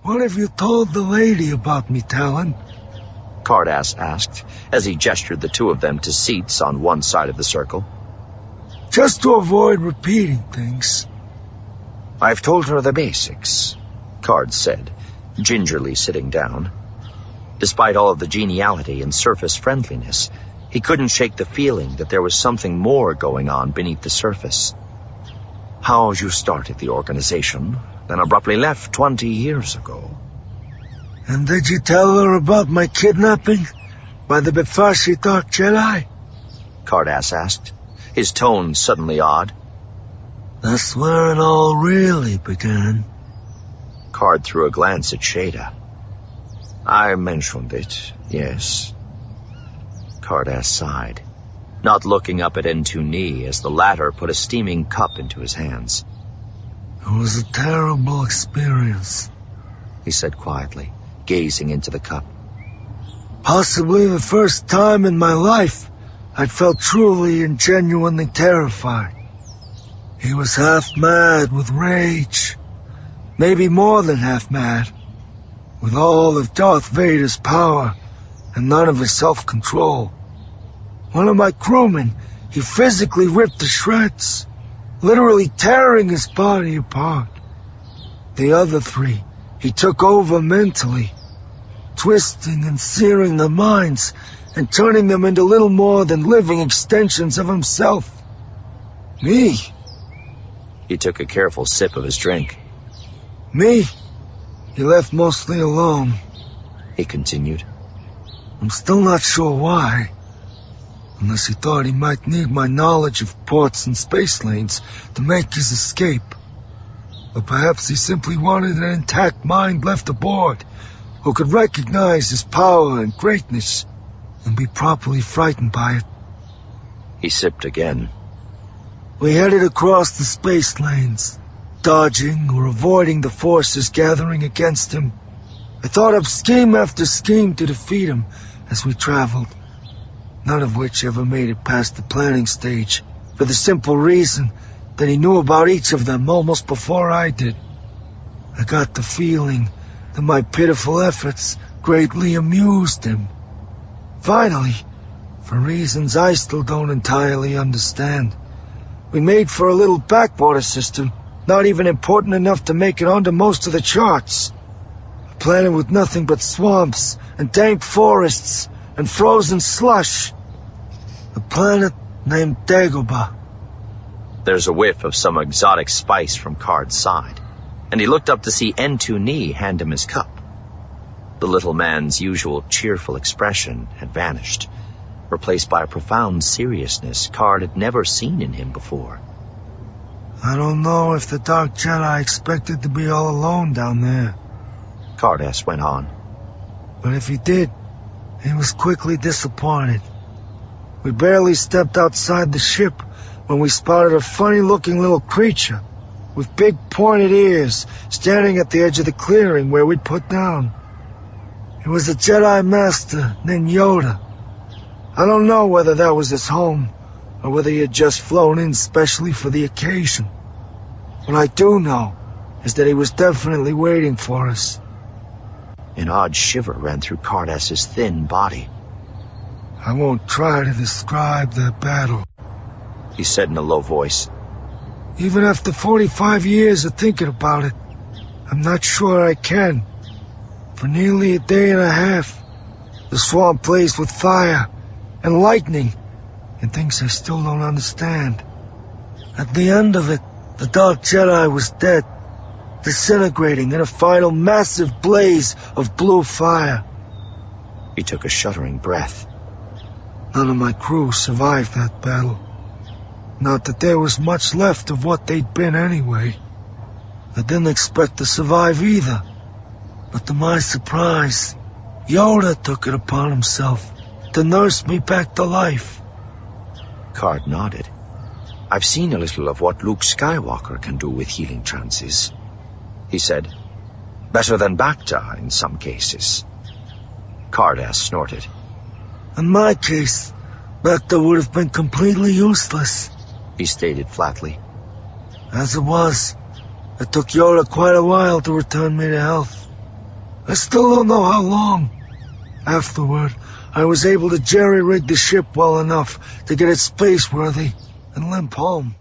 What have you told the lady about me, Talon? Car'das asked, as he gestured the two of them to seats on one side of the circle. Just to avoid repeating things. I've told her the basics, Card said, gingerly sitting down. Despite all of the geniality and surface friendliness, he couldn't shake the feeling that there was something more going on beneath the surface. How you started the organization, then abruptly left 20 years ago. And did you tell her about my kidnapping by the Befashi Dark Jedi? Car'das asked, his tone suddenly odd. That's where it all really began. Card threw a glance at Shada. I mentioned it, yes. Car'das sighed, not looking up at N2Ni as the latter put a steaming cup into his hands. It was a terrible experience, he said quietly, gazing into the cup. Possibly the first time in my life I'd felt truly and genuinely terrified. He was half mad with rage, maybe more than half mad, with all of Darth Vader's power and none of his self-control. One of my crewmen, he physically ripped to shreds, literally tearing his body apart. The other three, he took over mentally, twisting and searing their minds and turning them into little more than living extensions of himself. Me. He took a careful sip of his drink. Me? He left mostly alone, he continued. I'm still not sure why. Unless he thought he might need my knowledge of ports and space lanes to make his escape. Or perhaps he simply wanted an intact mind left aboard, who could recognize his power and greatness and be properly frightened by it. He sipped again. We headed across the space lanes, dodging or avoiding the forces gathering against him. I thought up scheme after scheme to defeat him as we traveled, none of which ever made it past the planning stage, for the simple reason that he knew about each of them almost before I did. I got the feeling that my pitiful efforts greatly amused him. Finally, for reasons I still don't entirely understand, we made for a little backwater system, not even important enough to make it onto most of the charts. A planet with nothing but swamps and dank forests and frozen slush. A planet named Dagobah. There's a whiff of some exotic spice from Card's side, and he looked up to see N2Ni hand him his cup. The little man's usual cheerful expression had vanished, replaced by a profound seriousness Card had never seen in him before. I don't know if the Dark Jedi expected to be all alone down there, Car'das went on. But if he did, he was quickly disappointed. We barely stepped outside the ship when we spotted a funny-looking little creature with big pointed ears standing at the edge of the clearing where we'd put down. It was a Jedi Master named Yoda. I don't know whether that was his home or whether he had just flown in specially for the occasion. What I do know is that he was definitely waiting for us. An odd shiver ran through Car'das' thin body. I won't try to describe that battle, he said in a low voice. Even after 45 years of thinking about it, I'm not sure I can. For nearly a day and a half, the swamp blazed with fire and lightning and things I still don't understand. At the end of it, the Dark Jedi was dead, disintegrating in a final massive blaze of blue fire. He took a shuddering breath. None of my crew survived that battle. Not that there was much left of what they'd been anyway. I didn't expect to survive either. But to my surprise, Yoda took it upon himself to nurse me back to life. Card nodded. I've seen a little of what Luke Skywalker can do with healing trances, he said. Better than Bacta in some cases. Car'das snorted. In my case, Bacta would have been completely useless, he stated flatly. As it was, it took Yoda quite a while to return me to health. I still don't know how long. Afterward, I was able to jerry-rig the ship well enough to get it space-worthy and limp home.